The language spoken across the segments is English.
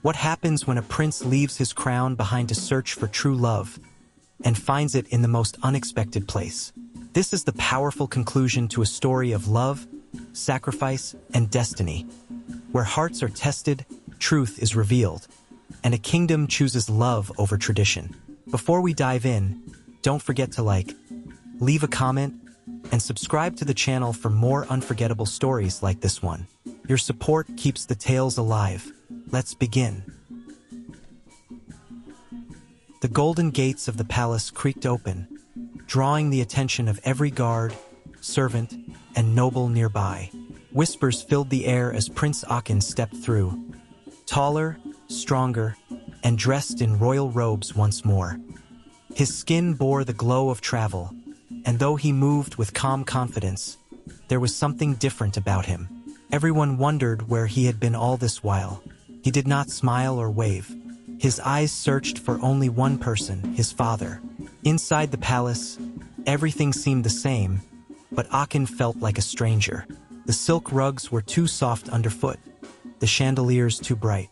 What happens when a prince leaves his crown behind to search for true love and finds it in the most unexpected place? This is the powerful conclusion to a story of love, sacrifice, and destiny, where hearts are tested, truth is revealed, and a kingdom chooses love over tradition. Before we dive in, don't forget to leave a comment, and subscribe to the channel for more unforgettable stories like this one. Your support keeps the tales alive. Let's begin. The golden gates of the palace creaked open, drawing the attention of every guard, servant, and noble nearby. Whispers filled the air as Prince Akin stepped through, taller, stronger, and dressed in royal robes once more. His skin bore the glow of travel, and though he moved with calm confidence, there was something different about him. Everyone wondered where he had been all this while. He did not smile or wave. His eyes searched for only one person, his father. Inside the palace, everything seemed the same, but Akin felt like a stranger. The silk rugs were too soft underfoot, the chandeliers too bright.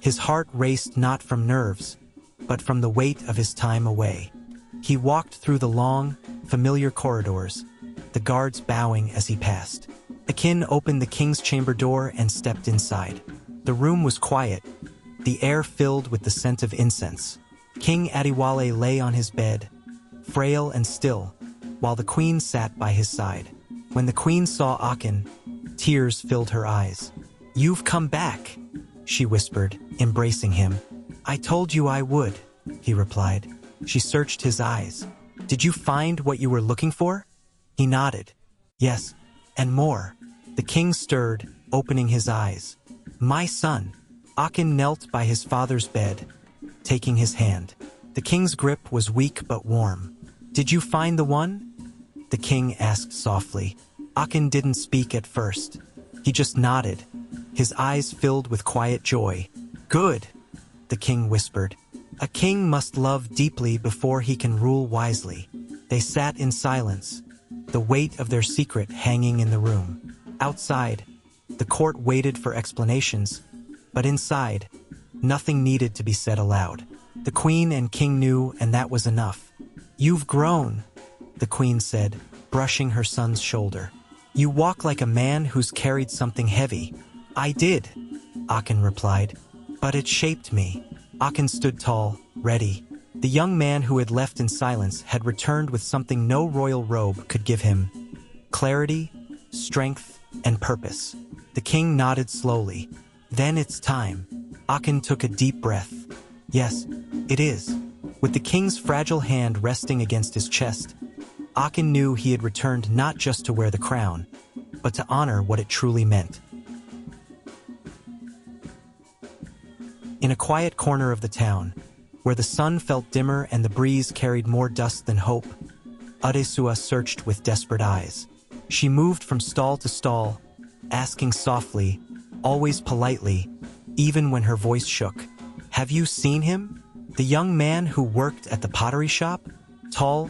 His heart raced not from nerves, but from the weight of his time away. He walked through the long, familiar corridors, the guards bowing as he passed. Akin opened the king's chamber door and stepped inside. The room was quiet, the air filled with the scent of incense. King Adiwale lay on his bed, frail and still, while the queen sat by his side. When the queen saw Akin, tears filled her eyes. "You've come back," she whispered, embracing him. "I told you I would," he replied. She searched his eyes. "Did you find what you were looking for?" He nodded. "Yes, and more." The king stirred, opening his eyes. "My son." Akin knelt by his father's bed, taking his hand. The king's grip was weak but warm. "Did you find the one?" the king asked softly. Akin didn't speak at first. He just nodded, his eyes filled with quiet joy. "Good," the king whispered. "A king must love deeply before he can rule wisely." They sat in silence, the weight of their secret hanging in the room. Outside, the court waited for explanations, but inside, nothing needed to be said aloud. The queen and king knew, and that was enough. "You've grown," the queen said, brushing her son's shoulder. "You walk like a man who's carried something heavy." "I did," Akin replied, "but it shaped me." Akin stood tall, ready. The young man who had left in silence had returned with something no royal robe could give him: clarity, strength, and purpose. The king nodded slowly. "Then it's time." Akin took a deep breath. "Yes, it is." With the king's fragile hand resting against his chest, Akin knew he had returned not just to wear the crown, but to honor what it truly meant. In a quiet corner of the town, where the sun felt dimmer and the breeze carried more dust than hope, Adesua searched with desperate eyes. She moved from stall to stall, asking softly, always politely, even when her voice shook. "Have you seen him? The young man who worked at the pottery shop? Tall,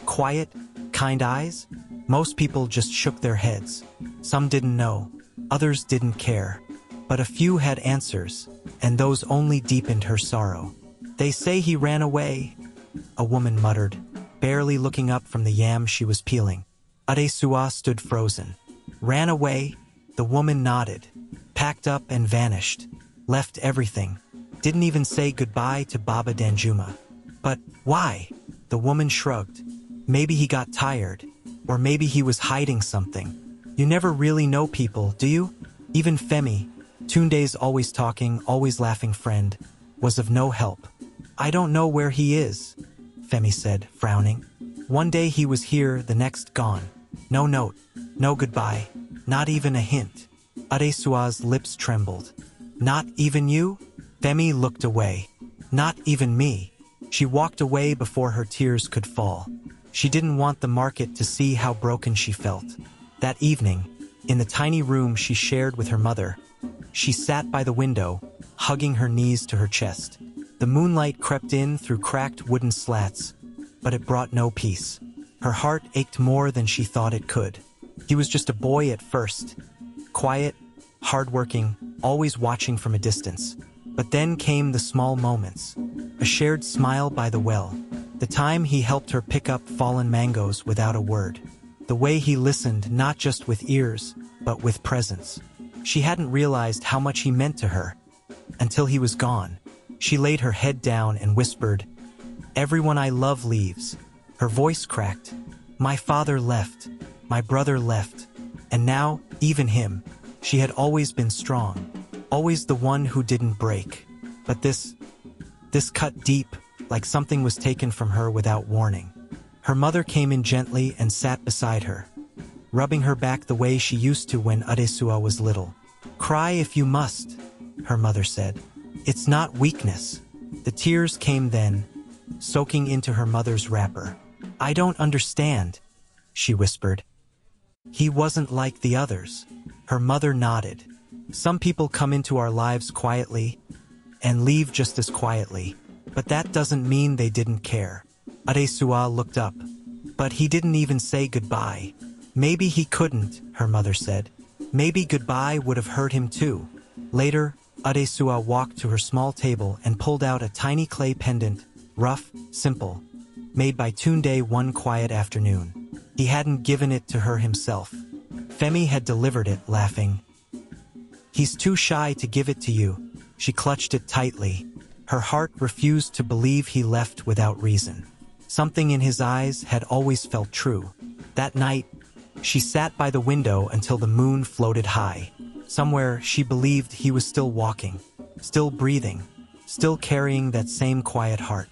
quiet, kind eyes?" Most people just shook their heads. Some didn't know, others didn't care. But a few had answers, and those only deepened her sorrow. "They say he ran away," a woman muttered, barely looking up from the yam she was peeling. Adesua stood frozen. "Ran away?" The woman nodded, packed up and vanished, left everything, didn't even say goodbye to Baba Danjuma. "But why?" The woman shrugged. "Maybe he got tired, or maybe he was hiding something. You never really know people, do you?" Even Femi, Tunde's always talking, always laughing friend, was of no help. "I don't know where he is," Femi said, frowning. "One day he was here, the next gone. No note, no goodbye, not even a hint." Adesua's lips trembled. "Not even you?" Femi looked away. "Not even me." She walked away before her tears could fall. She didn't want the market to see how broken she felt. That evening, in the tiny room she shared with her mother, she sat by the window, hugging her knees to her chest. The moonlight crept in through cracked wooden slats, but it brought no peace. Her heart ached more than she thought it could. He was just a boy at first, quiet, hardworking, always watching from a distance. But then came the small moments. A shared smile by the well. The time he helped her pick up fallen mangoes without a word. The way he listened not just with ears, but with presence. She hadn't realized how much he meant to her. Until he was gone. She laid her head down and whispered, "Everyone I love leaves." Her voice cracked. "My father left. My brother left. And now, even him." She had always been strong. Always the one who didn't break. But this cut deep, like something was taken from her without warning. Her mother came in gently and sat beside her, rubbing her back the way she used to when Adesua was little. "Cry if you must," her mother said. "It's not weakness." The tears came then, soaking into her mother's wrapper. "I don't understand," she whispered. "He wasn't like the others." Her mother nodded. "Some people come into our lives quietly and leave just as quietly, but that doesn't mean they didn't care." Adesua looked up. "But he didn't even say goodbye." "Maybe he couldn't," her mother said. "Maybe goodbye would have hurt him too." Later, Adesua walked to her small table and pulled out a tiny clay pendant, rough, simple, made by Tunde one quiet afternoon. He hadn't given it to her himself. Femi had delivered it, laughing. "He's too shy to give it to you." She clutched it tightly. Her heart refused to believe he left without reason. Something in his eyes had always felt true. That night, she sat by the window until the moon floated high. Somewhere, she believed he was still walking, still breathing, still carrying that same quiet heart.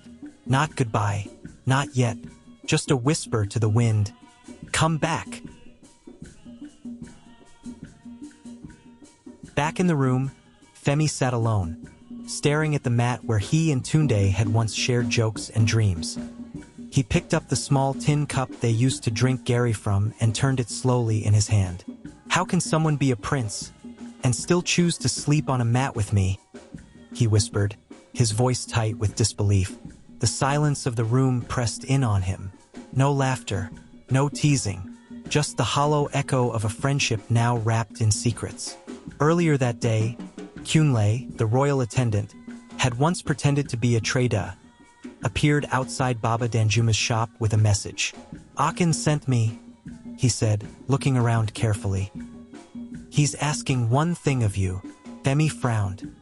Not goodbye, not yet, just a whisper to the wind, "Come back." Back in the room, Femi sat alone, staring at the mat where he and Tunde had once shared jokes and dreams. He picked up the small tin cup they used to drink Gary from and turned it slowly in his hand. "How can someone be a prince and still choose to sleep on a mat with me?" he whispered, his voice tight with disbelief. The silence of the room pressed in on him. No laughter, no teasing, just the hollow echo of a friendship now wrapped in secrets. Earlier that day, Kunle, the royal attendant, had once pretended to be a trader, appeared outside Baba Danjuma's shop with a message. "Akin sent me," he said, looking around carefully. "He's asking one thing of you." Femi frowned.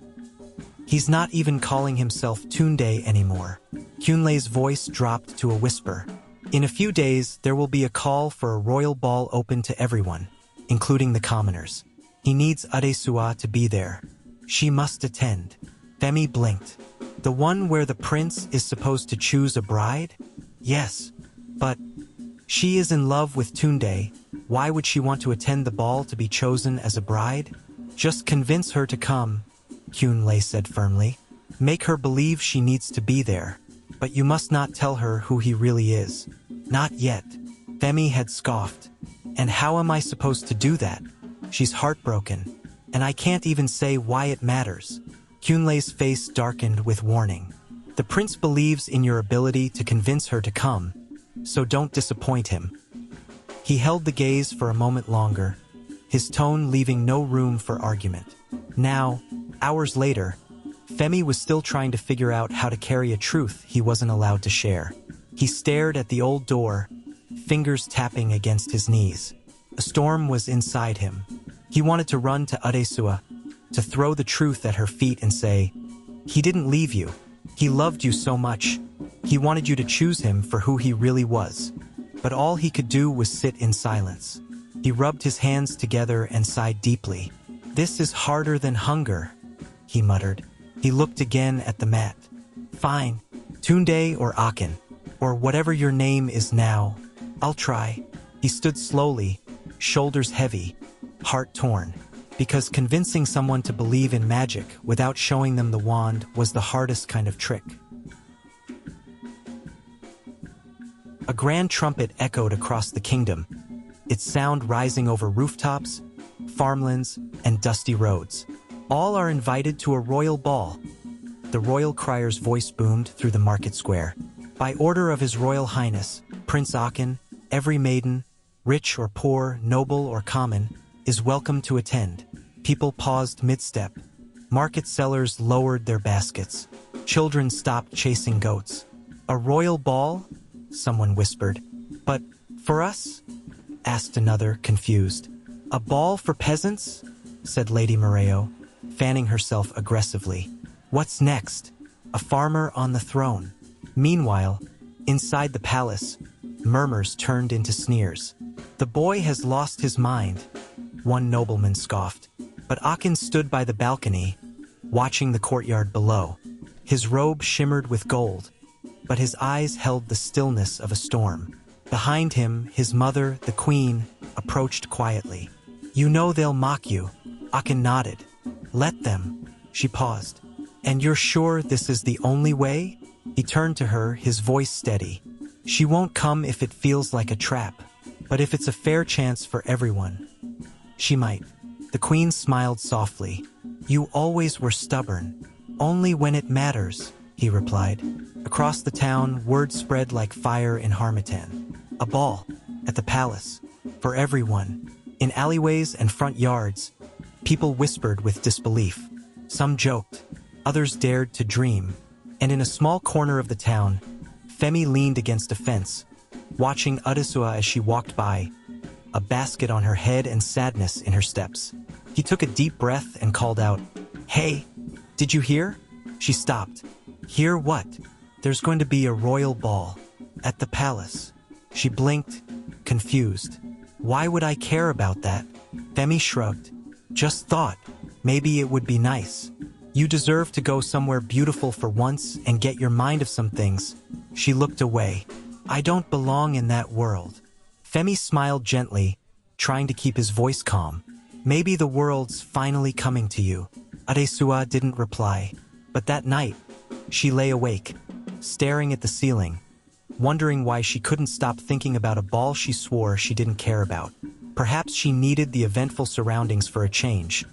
"He's not even calling himself Tunde anymore." Kunle's voice dropped to a whisper. "In a few days, there will be a call for a royal ball open to everyone, including the commoners. He needs Adesua to be there. She must attend." Femi blinked. "The one where the prince is supposed to choose a bride?" "Yes, but she is in love with Tunde. Why would she want to attend the ball to be chosen as a bride?" "Just convince her to come," Kunle said firmly. "Make her believe she needs to be there. But you must not tell her who he really is." "Not yet." Femi had scoffed. "And how am I supposed to do that? She's heartbroken, and I can't even say why it matters." Kunle's face darkened with warning. "The prince believes in your ability to convince her to come, so don't disappoint him." He held the gaze for a moment longer, his tone leaving no room for argument. Now, hours later, Femi was still trying to figure out how to carry a truth he wasn't allowed to share. He stared at the old door, fingers tapping against his knees. A storm was inside him. He wanted to run to Adesua, to throw the truth at her feet and say, "He didn't leave you. He loved you so much. He wanted you to choose him for who he really was." But all he could do was sit in silence. He rubbed his hands together and sighed deeply. "This is harder than hunger," he muttered. He looked again at the mat. "Fine, Tunde or Akin, or whatever your name is now. I'll try." He stood slowly, shoulders heavy, heart torn, because convincing someone to believe in magic without showing them the wand was the hardest kind of trick. A grand trumpet echoed across the kingdom, its sound rising over rooftops, farmlands, and dusty roads. "All are invited to a royal ball." The royal crier's voice boomed through the market square. "By order of His Royal Highness, Prince Akin, every maiden, rich or poor, noble or common, is welcome to attend." People paused mid-step, Market sellers lowered their baskets. Children stopped chasing goats. "A royal ball?" someone whispered. "But for us?" asked another, confused. "A ball for peasants?" said Lady Moreo, fanning herself aggressively. "What's next? A farmer on the throne?" Meanwhile, inside the palace, murmurs turned into sneers. "The boy has lost his mind," one nobleman scoffed. But Akin stood by the balcony, watching the courtyard below. His robe shimmered with gold, but his eyes held the stillness of a storm. Behind him, his mother, the queen, approached quietly. "You know they'll mock you." Akin nodded. "Let them." She paused. "And you're sure this is the only way?" He turned to her, his voice steady. "She won't come if it feels like a trap, but if it's a fair chance for everyone, she might." The queen smiled softly. "You always were stubborn. Only when it matters," he replied. Across the town, word spread like fire in Harmattan. A ball at the palace for everyone. In alleyways and front yards, people whispered with disbelief. Some joked, others dared to dream. And in a small corner of the town, Femi leaned against a fence, watching Adesua as she walked by, a basket on her head and sadness in her steps. He took a deep breath and called out, "Hey, did you hear?" She stopped. "Hear what?" "There's going to be a royal ball at the palace." She blinked, confused. "Why would I care about that?" Femi shrugged. "Just thought, maybe it would be nice. You deserve to go somewhere beautiful for once and get your mind of some things." She looked away. "I don't belong in that world." Femi smiled gently, trying to keep his voice calm. "Maybe the world's finally coming to you." Adesua didn't reply, but that night, she lay awake, staring at the ceiling, wondering why she couldn't stop thinking about a ball she swore she didn't care about. Perhaps she needed the eventful surroundings for a change,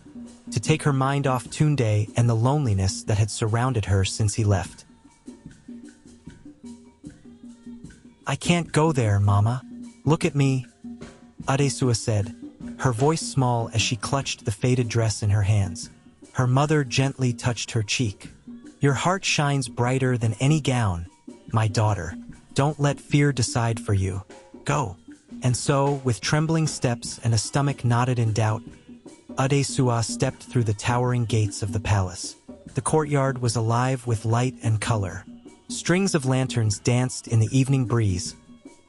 to take her mind off Tunde and the loneliness that had surrounded her since he left. "I can't go there, Mama. Look at me," Adesua said, her voice small as she clutched the faded dress in her hands. Her mother gently touched her cheek. "Your heart shines brighter than any gown, my daughter. Don't let fear decide for you. Go." And so, with trembling steps and a stomach knotted in doubt, Adesua stepped through the towering gates of the palace. The courtyard was alive with light and color. Strings of lanterns danced in the evening breeze,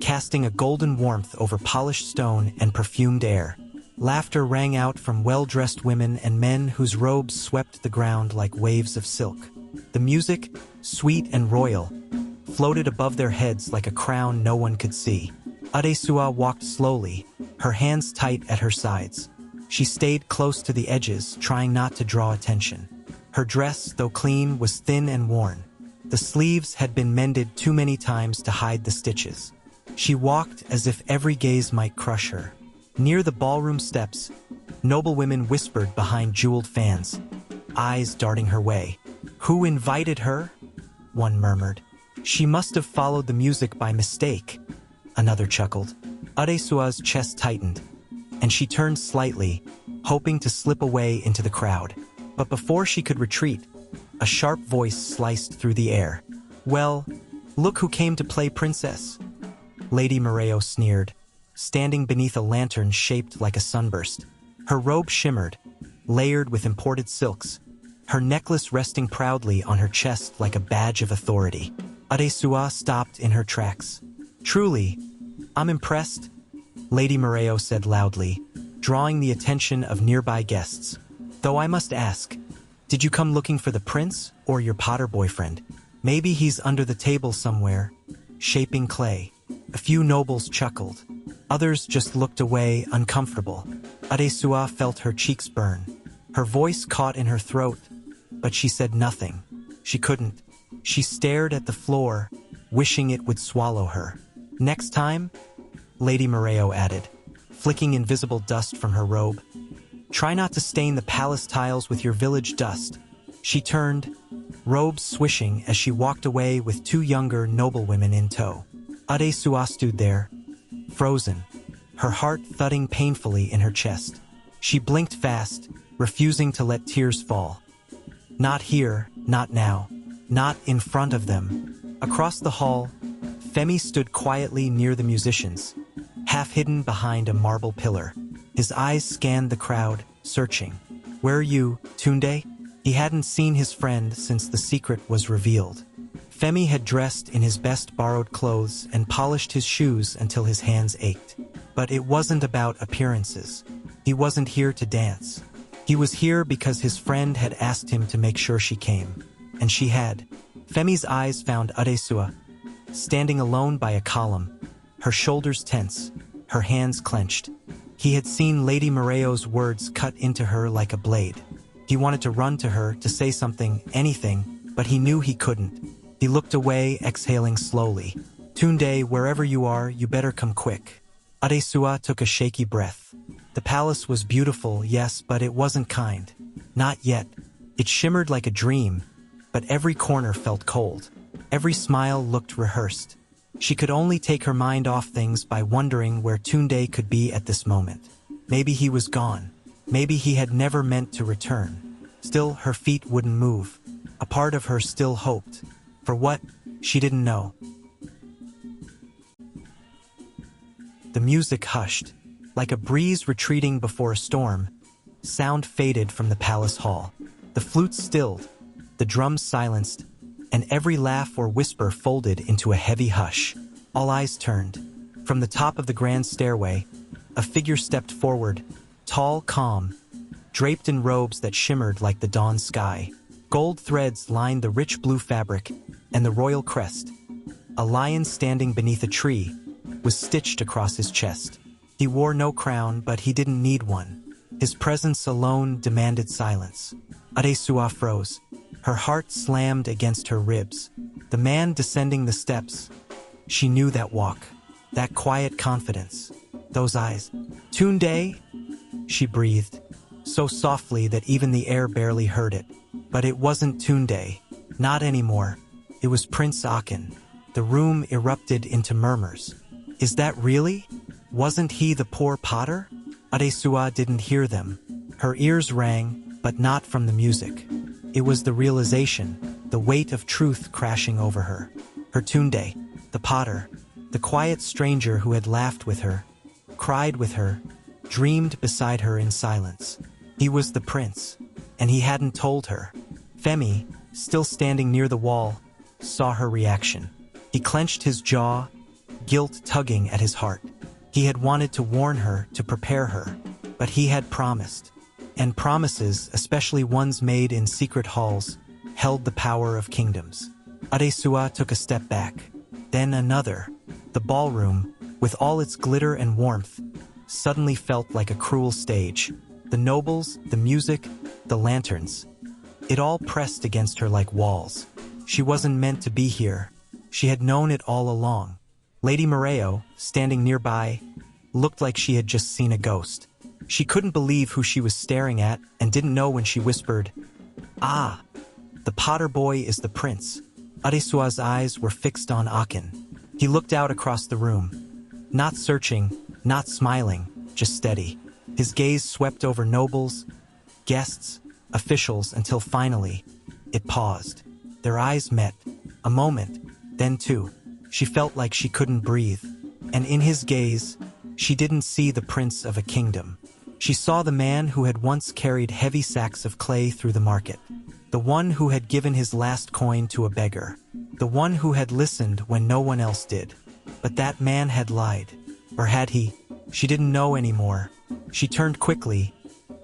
casting a golden warmth over polished stone and perfumed air. Laughter rang out from well-dressed women and men whose robes swept the ground like waves of silk. The music, sweet and royal, floated above their heads like a crown no one could see. Adesua walked slowly, her hands tight at her sides. She stayed close to the edges, trying not to draw attention. Her dress, though clean, was thin and worn. The sleeves had been mended too many times to hide the stitches. She walked as if every gaze might crush her. Near the ballroom steps, noblewomen whispered behind jeweled fans, eyes darting her way. "Who invited her?" one murmured. "She must have followed the music by mistake," another chuckled. Adesua's chest tightened, and she turned slightly, hoping to slip away into the crowd. But before she could retreat, a sharp voice sliced through the air. "Well, look who came to play princess." Lady Moreo sneered, standing beneath a lantern shaped like a sunburst. Her robe shimmered, layered with imported silks, her necklace resting proudly on her chest like a badge of authority. Adesua stopped in her tracks. "Truly, I'm impressed," Lady Moreo said loudly, drawing the attention of nearby guests. "Though I must ask, did you come looking for the prince or your Potter boyfriend? Maybe he's under the table somewhere, shaping clay." A few nobles chuckled. Others just looked away, uncomfortable. Adesua felt her cheeks burn. Her voice caught in her throat, but she said nothing. She couldn't. She stared at the floor, wishing it would swallow her. "Next time," Lady Moreo added, flicking invisible dust from her robe, "try not to stain the palace tiles with your village dust." She turned, robes swishing as she walked away with two younger noblewomen in tow. Adesua stood there, frozen, her heart thudding painfully in her chest. She blinked fast, refusing to let tears fall. Not here, not now, not in front of them. Across the hall, Femi stood quietly near the musicians, half hidden behind a marble pillar. His eyes scanned the crowd, searching. "Where are you, Tunde?" He hadn't seen his friend since the secret was revealed. Femi had dressed in his best borrowed clothes and polished his shoes until his hands ached. But it wasn't about appearances. He wasn't here to dance. He was here because his friend had asked him to make sure she came. And she had. Femi's eyes found Adesua, standing alone by a column, her shoulders tense, her hands clenched. He had seen Lady Moreo's words cut into her like a blade. He wanted to run to her, to say something, anything, but he knew he couldn't. He looked away, exhaling slowly. "Tunde, wherever you are, you better come quick." Adesua took a shaky breath. The palace was beautiful, yes, but it wasn't kind. Not yet. It shimmered like a dream, but every corner felt cold. Every smile looked rehearsed. She could only take her mind off things by wondering where Tunde could be at this moment. Maybe he was gone. Maybe he had never meant to return. Still, her feet wouldn't move. A part of her still hoped. For what? She didn't know. The music hushed. Like a breeze retreating before a storm, sound faded from the palace hall. The flutes stilled, the drums silenced, and every laugh or whisper folded into a heavy hush. All eyes turned. From the top of the grand stairway, a figure stepped forward, tall, calm, draped in robes that shimmered like the dawn sky. Gold threads lined the rich blue fabric, and the royal crest, a lion standing beneath a tree, was stitched across his chest. He wore no crown, but he didn't need one. His presence alone demanded silence. Adesua froze. Her heart slammed against her ribs. The man descending the steps. She knew that walk, that quiet confidence, those eyes. "Tunde?" she breathed, so softly that even the air barely heard it. But it wasn't Tunde. Not anymore. It was Prince Akin. The room erupted into murmurs. "Is that really? Wasn't he the poor potter?" Adesua didn't hear them. Her ears rang, but not from the music. It was the realization, the weight of truth crashing over her. Her Tunde, the potter, the quiet stranger who had laughed with her, cried with her, dreamed beside her in silence. He was the prince, and he hadn't told her. Femi, still standing near the wall, saw her reaction. He clenched his jaw, guilt tugging at his heart. He had wanted to warn her, to prepare her, but he had promised. And promises, especially ones made in secret halls, held the power of kingdoms. Adesua took a step back, then another. The ballroom, with all its glitter and warmth, suddenly felt like a cruel stage. The nobles, the music, the lanterns. It all pressed against her like walls. She wasn't meant to be here. She had known it all along. Lady Moreo, standing nearby, looked like she had just seen a ghost. She couldn't believe who she was staring at and didn't know when she whispered, "Ah, the Potter boy is the prince." Adesua's eyes were fixed on Akin. He looked out across the room, not searching, not smiling, just steady. His gaze swept over nobles, guests, officials until finally, it paused. Their eyes met. A moment, then two. She felt like she couldn't breathe. And in his gaze, she didn't see the prince of a kingdom. She saw the man who had once carried heavy sacks of clay through the market. The one who had given his last coin to a beggar. The one who had listened when no one else did. But that man had lied. Or had he? She didn't know anymore. She turned quickly,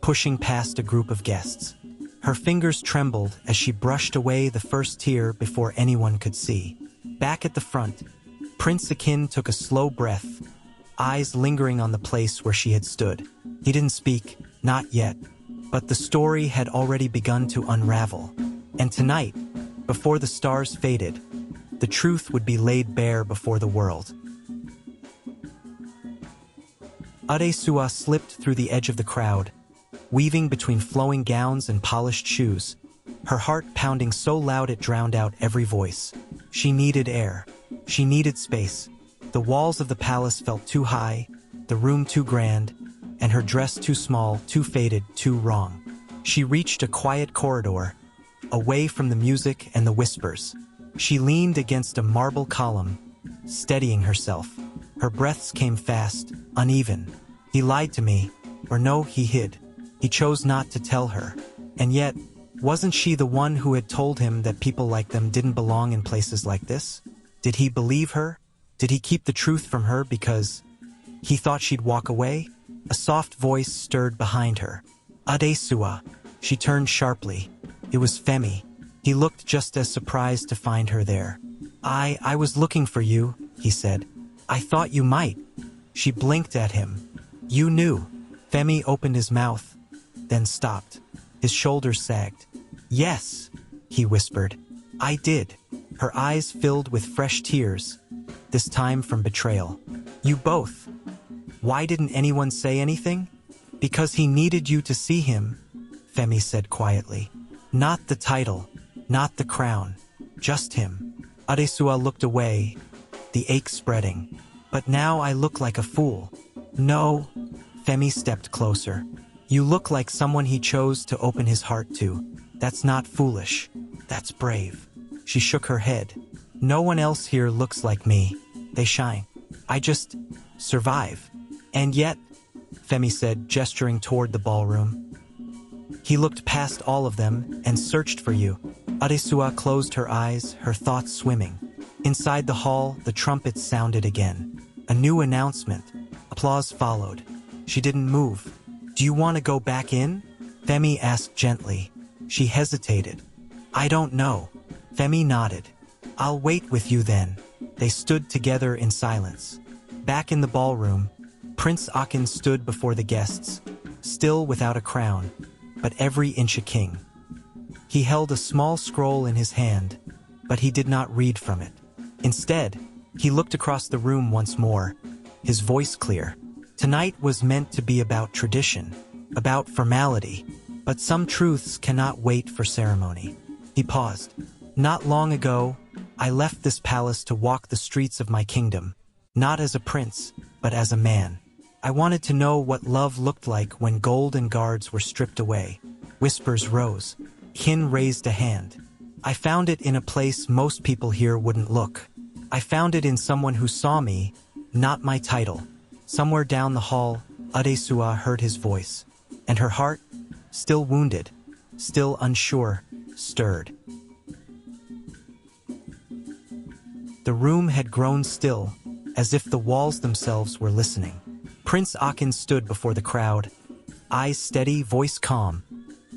pushing past a group of guests. Her fingers trembled as she brushed away the first tear before anyone could see. Back at the front, Prince Akin took a slow breath, eyes lingering on the place where she had stood. He didn't speak, not yet, but the story had already begun to unravel. And tonight, before the stars faded, the truth would be laid bare before the world. Adesua slipped through the edge of the crowd, weaving between flowing gowns and polished shoes, her heart pounding so loud it drowned out every voice. She needed air. She needed space. The walls of the palace felt too high, the room too grand, and her dress too small, too faded, too wrong. She reached a quiet corridor, away from the music and the whispers. She leaned against a marble column, steadying herself. Her breaths came fast, uneven. He lied to me, or no, he hid. He chose not to tell her. And yet, wasn't she the one who had told him that people like them didn't belong in places like this? Did he believe her? Did he keep the truth from her because he thought she'd walk away? A soft voice stirred behind her. Adesua. She turned sharply. It was Femi. He looked just as surprised to find her there. I was looking for you, he said. I thought you might. She blinked at him. You knew. Femi opened his mouth, then stopped. His shoulders sagged. Yes, he whispered. I did. Her eyes filled with fresh tears, this time from betrayal. You both. Why didn't anyone say anything? Because he needed you to see him, Femi said quietly. Not the title, not the crown, just him. Adesua looked away, the ache spreading. But now I look like a fool. No, Femi stepped closer. You look like someone he chose to open his heart to. That's not foolish. That's brave. She shook her head. No one else here looks like me. They shine. I just survive. And yet, Femi said, gesturing toward the ballroom. He looked past all of them and searched for you. Adesua closed her eyes, her thoughts swimming. Inside the hall, the trumpets sounded again. A new announcement. Applause followed. She didn't move. Do you want to go back in? Femi asked gently. She hesitated. I don't know. Femi nodded. I'll wait with you then. They stood together in silence. Back in the ballroom, Prince Akin stood before the guests, still without a crown, but every inch a king. He held a small scroll in his hand, but he did not read from it. Instead, he looked across the room once more, his voice clear. Tonight was meant to be about tradition, about formality, but some truths cannot wait for ceremony. He paused. Not long ago, I left this palace to walk the streets of my kingdom, not as a prince, but as a man. I wanted to know what love looked like when gold and guards were stripped away. Whispers rose. Kin raised a hand. I found it in a place most people here wouldn't look. I found it in someone who saw me, not my title. Somewhere down the hall, Adesua heard his voice, and her heart, still wounded, still unsure, stirred. The room had grown still, as if the walls themselves were listening. Prince Akin stood before the crowd, eyes steady, voice calm,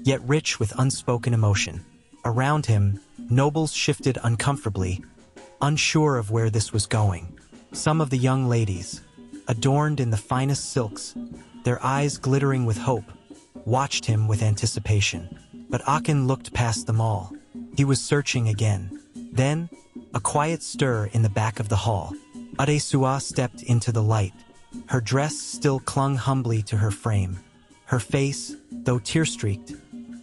yet rich with unspoken emotion. Around him, nobles shifted uncomfortably, unsure of where this was going. Some of the young ladies, adorned in the finest silks, their eyes glittering with hope, watched him with anticipation. But Akin looked past them all. He was searching again. Then, a quiet stir in the back of the hall. Adesua stepped into the light. Her dress still clung humbly to her frame. Her face, though tear-streaked,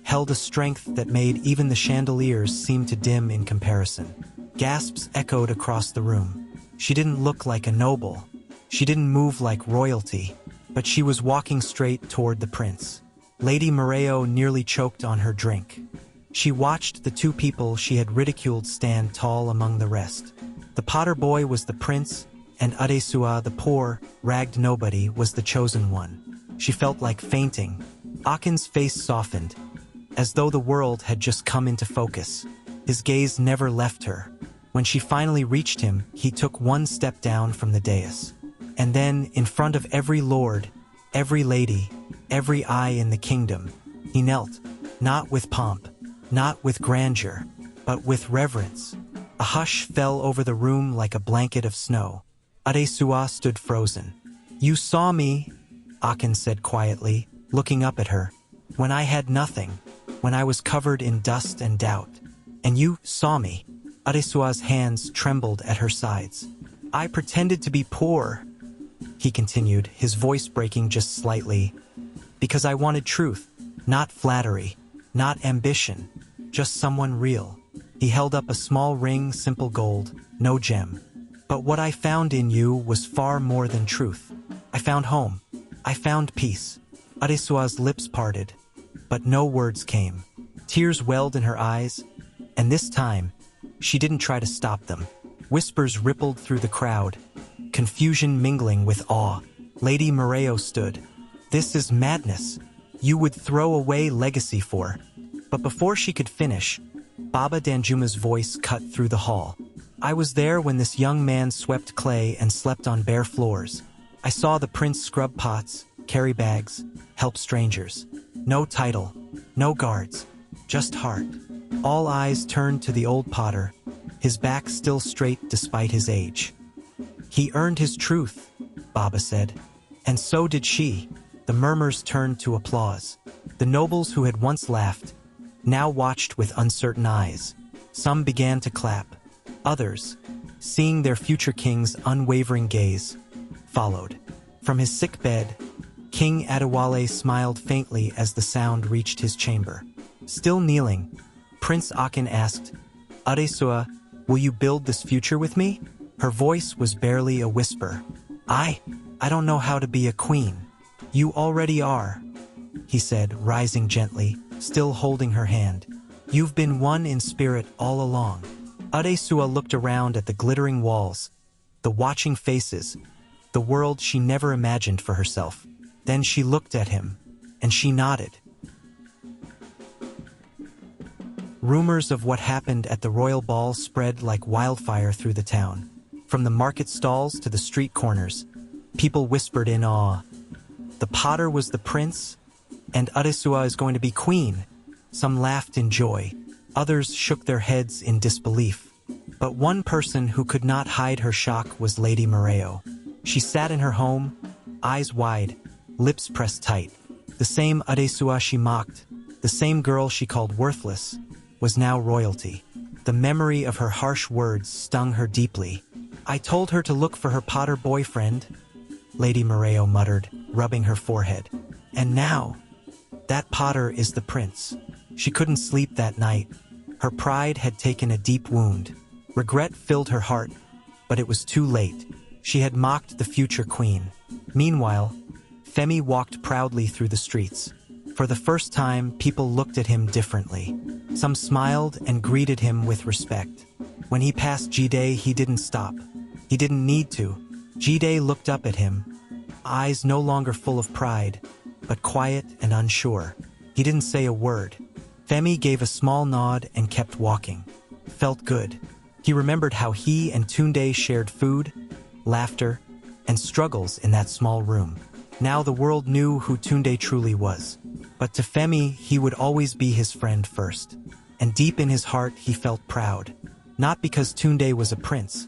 held a strength that made even the chandeliers seem to dim in comparison. Gasps echoed across the room. She didn't look like a noble. She didn't move like royalty, but she was walking straight toward the prince. Lady Moreo nearly choked on her drink. She watched the two people she had ridiculed stand tall among the rest. The Potter boy was the prince, and Adesua, the poor, ragged nobody, was the chosen one. She felt like fainting. Akin's face softened, as though the world had just come into focus. His gaze never left her. When she finally reached him, he took one step down from the dais. And then, in front of every lord, every lady, every eye in the kingdom, he knelt, not with pomp, not with grandeur, but with reverence. A hush fell over the room like a blanket of snow. Adesua stood frozen. You saw me, Akin said quietly, looking up at her, when I had nothing, when I was covered in dust and doubt. And you saw me. Adesua's hands trembled at her sides. I pretended to be poor, he continued, his voice breaking just slightly, because I wanted truth, not flattery, not ambition, just someone real. He held up a small ring, simple gold, no gem. But what I found in you was far more than truth. I found home. I found peace. Adesua's lips parted, but no words came. Tears welled in her eyes, and this time, she didn't try to stop them. Whispers rippled through the crowd, confusion mingling with awe. Lady Moreo stood. "This is madness. You would throw away legacy for..." But before she could finish, Baba Danjuma's voice cut through the hall. "I was there when this young man swept clay and slept on bare floors. I saw the prince scrub pots, carry bags, help strangers. No title, no guards, just heart." All eyes turned to the old potter, his back still straight despite his age. "He earned his truth," Baba said. And so did she. The murmurs turned to applause. The nobles who had once laughed now watched with uncertain eyes. Some began to clap. Others, seeing their future king's unwavering gaze, followed. From his sick bed, King Adewale smiled faintly as the sound reached his chamber. Still kneeling, Prince Akin asked, "Adesua, will you build this future with me?" Her voice was barely a whisper. I don't know how to be a queen." "You already are," he said, rising gently, still holding her hand. "You've been one in spirit all along." Adesua looked around at the glittering walls, the watching faces, the world she never imagined for herself. Then she looked at him, and she nodded. Rumors of what happened at the royal ball spread like wildfire through the town. From the market stalls to the street corners, people whispered in awe. The potter was the prince, and Adesua is going to be queen. Some laughed in joy. Others shook their heads in disbelief. But one person who could not hide her shock was Lady Moreo. She sat in her home, eyes wide, lips pressed tight. The same Adesua she mocked, the same girl she called worthless, was now royalty. The memory of her harsh words stung her deeply. "I told her to look for her potter boyfriend," Lady Moreo muttered, rubbing her forehead. "And now, that potter is the prince." She couldn't sleep that night. Her pride had taken a deep wound. Regret filled her heart, but it was too late. She had mocked the future queen. Meanwhile, Femi walked proudly through the streets. For the first time, people looked at him differently. Some smiled and greeted him with respect. When he passed Jide, he didn't stop. He didn't need to. Jide looked up at him, eyes no longer full of pride, but quiet and unsure. He didn't say a word. Femi gave a small nod and kept walking. Felt good. He remembered how he and Tunde shared food, laughter, and struggles in that small room. Now the world knew who Tunde truly was. But to Femi, he would always be his friend first. And deep in his heart, he felt proud. Not because Tunde was a prince,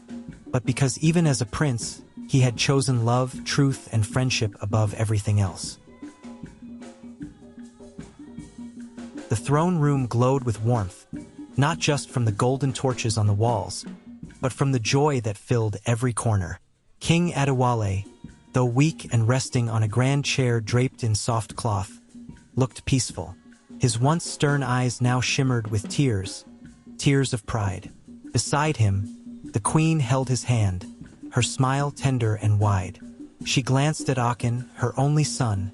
but because even as a prince, he had chosen love, truth, and friendship above everything else. The throne room glowed with warmth, not just from the golden torches on the walls, but from the joy that filled every corner. King Adewale, though weak and resting on a grand chair draped in soft cloth, looked peaceful. His once stern eyes now shimmered with tears, tears of pride. Beside him, the queen held his hand, her smile tender and wide. She glanced at Akin, her only son,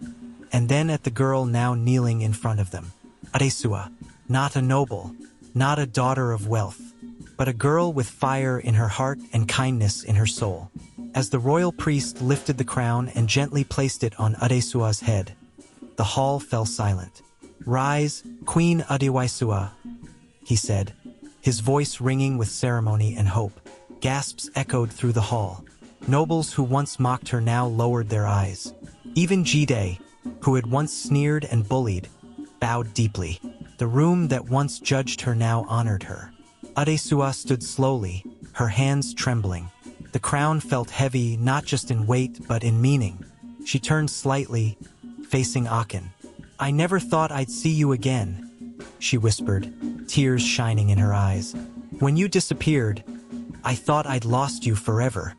and then at the girl now kneeling in front of them. Adesua, not a noble, not a daughter of wealth, but a girl with fire in her heart and kindness in her soul. As the royal priest lifted the crown and gently placed it on Adesua's head, the hall fell silent. "Rise, Queen Adewale," he said, his voice ringing with ceremony and hope. Gasps echoed through the hall. Nobles who once mocked her now lowered their eyes. Even Jide, who had once sneered and bullied, bowed deeply. The room that once judged her now honored her. Adesua stood slowly, her hands trembling. The crown felt heavy not just in weight but in meaning. She turned slightly, facing Akin. "I never thought I'd see you again," she whispered, tears shining in her eyes. "When you disappeared, I thought I'd lost you forever."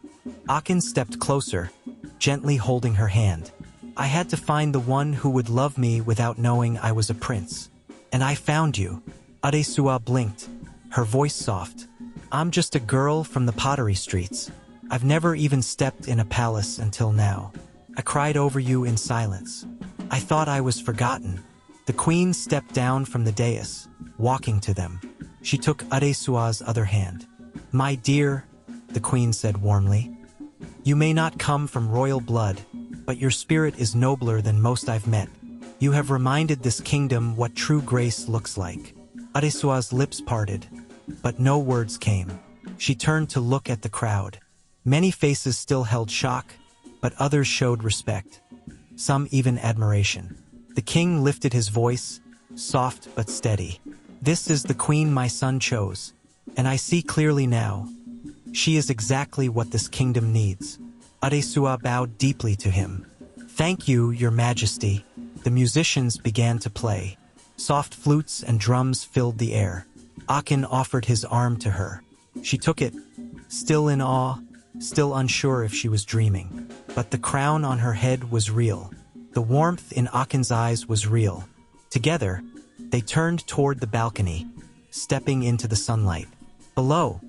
Akin stepped closer, gently holding her hand. "I had to find the one who would love me without knowing I was a prince. And I found you." Adesua blinked, her voice soft. "I'm just a girl from the pottery streets. I've never even stepped in a palace until now. I cried over you in silence. I thought I was forgotten." The queen stepped down from the dais, walking to them. She took Adesua's other hand. "My dear," the queen said warmly, "you may not come from royal blood, but your spirit is nobler than most I've met. You have reminded this kingdom what true grace looks like." Adesua's lips parted, but no words came. She turned to look at the crowd. Many faces still held shock, but others showed respect, some even admiration. The king lifted his voice, soft but steady. "This is the queen my son chose, and I see clearly now. She is exactly what this kingdom needs." Adesua bowed deeply to him. "Thank you, your majesty." The musicians began to play. Soft flutes and drums filled the air. Akin offered his arm to her. She took it, still in awe, still unsure if she was dreaming. But the crown on her head was real. The warmth in Akin's eyes was real. Together, they turned toward the balcony, stepping into the sunlight. Below,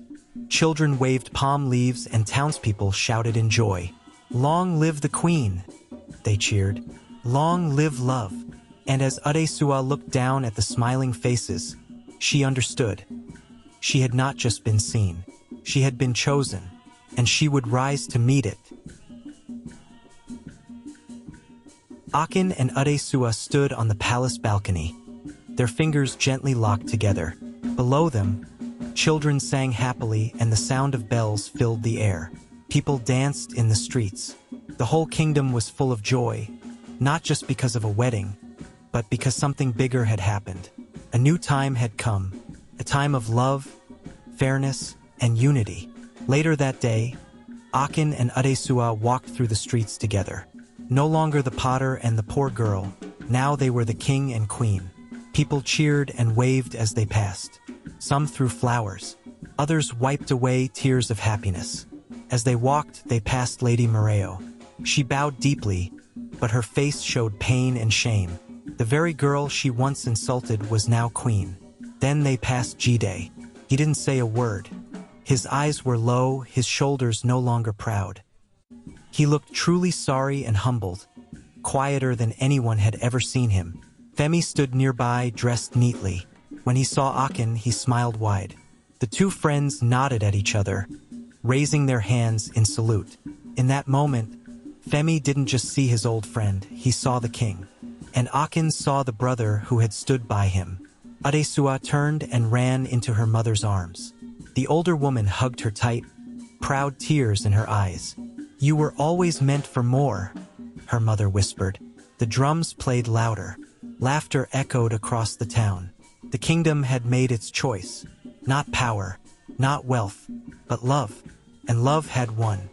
children waved palm leaves and townspeople shouted in joy. "Long live the queen!" they cheered. "Long live love!" And as Adesua looked down at the smiling faces, she understood. She had not just been seen, she had been chosen, and she would rise to meet it. Akin and Adesua stood on the palace balcony, their fingers gently locked together. Below them, children sang happily and the sound of bells filled the air. People danced in the streets. The whole kingdom was full of joy, not just because of a wedding, but because something bigger had happened. A new time had come, a time of love, fairness, and unity. Later that day, Akin and Adesua walked through the streets together. No longer the potter and the poor girl, now they were the king and queen. People cheered and waved as they passed. Some threw flowers, others wiped away tears of happiness. As they walked, they passed Lady Moreo. She bowed deeply, but her face showed pain and shame. The very girl she once insulted was now queen. Then they passed Jide. He didn't say a word. His eyes were low, his shoulders no longer proud. He looked truly sorry and humbled, quieter than anyone had ever seen him. Femi stood nearby, dressed neatly. When he saw Akin, he smiled wide. The two friends nodded at each other, raising their hands in salute. In that moment, Femi didn't just see his old friend, he saw the king. And Akin saw the brother who had stood by him. Adesua turned and ran into her mother's arms. The older woman hugged her tight, proud tears in her eyes. "You were always meant for more," her mother whispered. The drums played louder. Laughter echoed across the town. The kingdom had made its choice. Not power, not wealth, but love. And love had won.